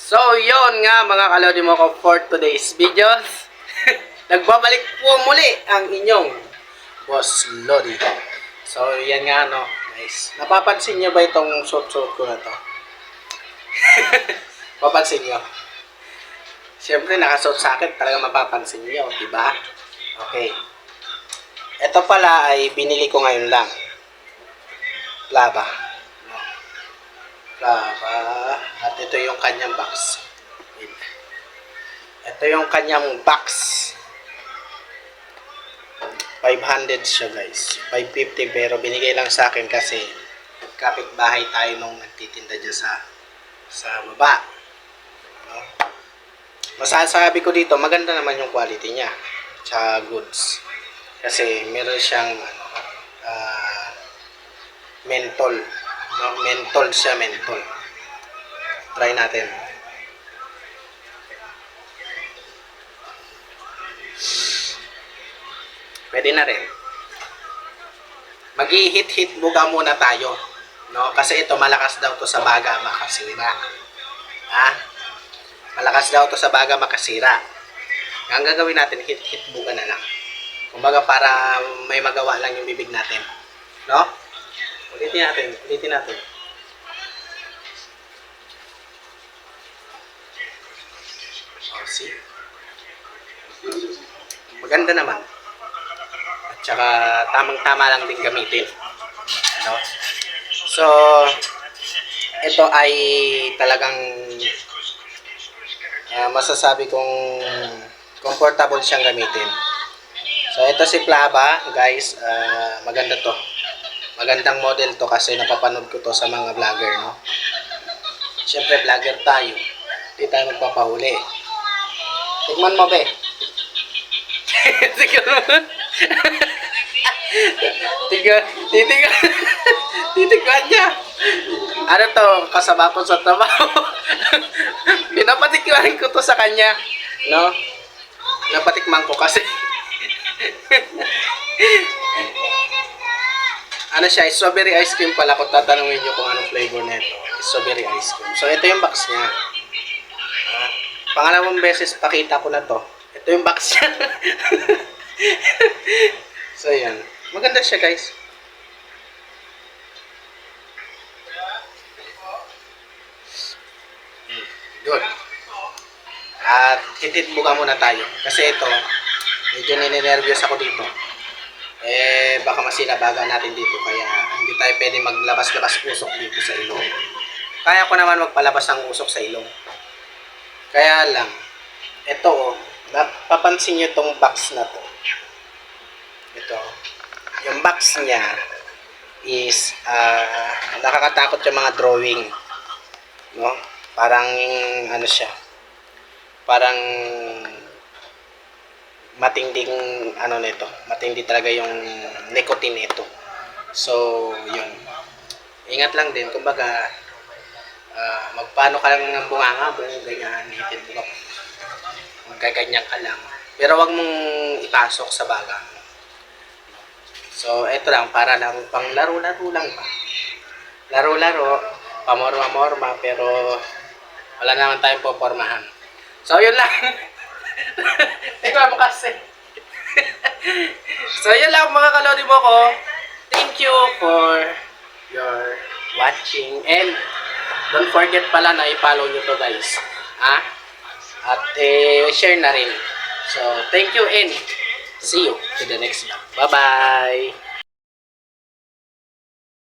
So, yon nga mga kalodi mo ko for today's videos. Nagbabalik po muli ang inyong Boss Lodi. So, yan nga no, guys. Napapansin nyo ba itong suot-suot ko na to? Papansin nyo? Siyempre, nakasuot sa akin, talaga mapapansin nyo, diba? Okay. Ito pala ay binili ko ngayon lang. Plaba. At ito yung kanyang box. Ito yung kanyang box. 500 siya guys. 550 pero binigay lang sa akin kasi kapitbahay tayo nung nagtitinda dyan sa baba. No? Masasabi ko dito, maganda naman yung quality niya. Tsaka goods. Kasi meron siyang mentol. No, mentol siya, mentol. Try natin. Pwede na rin. Mag-hit-hit buga muna tayo. No? Kasi ito malakas daw to sa baga makasira. Ha? Malakas daw to sa baga makasira. Ang gagawin natin, hit-hit buga na lang. Kumbaga para may magawa lang yung bibig natin. No? Ulitin natin. Oh, see? Maganda naman. At saka tamang-tama lang din gamitin. Ano? So, ito ay talagang masasabi kong comfortable siyang gamitin. So, ito si Plaba, guys. Maganda to. Magandang model to kasi napapanood ko to sa mga vlogger, no? Siyempre, vlogger tayo. Hindi tayo magpapahuli. Tigman mo, be. Titigman niya. Ano to, kasama ko sa trabaho. Pinapatikman ko to sa kanya, no? Pinapatikman ko kasi. Ano siya, strawberry ice cream pala kung tatanungin nyo kung anong flavor nito. Strawberry ice cream. So, ito yung box niya. Pangalawang beses pakita ko na to. Ito yung box niya. So, yan. Maganda siya, guys. Good. At hititbuga muna tayo. Kasi ito, medyo ninenervyos ako dito. Baka masilabaga natin dito kaya hindi tayo pwede maglabas-labas usok dito sa ilong. Kaya ko naman magpalabas ng usok sa ilong. Kaya lang, ito napapansin nyo itong box na to. Ito, yung box niya is nakakatakot yung mga drawing. No? Parang ano siya, parang matinding ano nito, matindi talaga yung nicotine nito. So, yun. Ingat lang din, kumbaga magpaano ka lang ng bunganga, ganyan, hitid mo. Magkaganyan ka lang. Pero wag mong ipasok sa baga. So, ito lang, para lang pang laro-laro lang pa. Laro-laro, pamorma-morma, pero wala naman tayong popormahan. So, yun lang. Ikaw mo kasi. So, yun lang mga kalodi mo ko. Thank you for your watching. And don't forget pala na i-follow nyo to guys. Ha? At share na rin. So, thank you and see you to the next vlog. Bye-bye!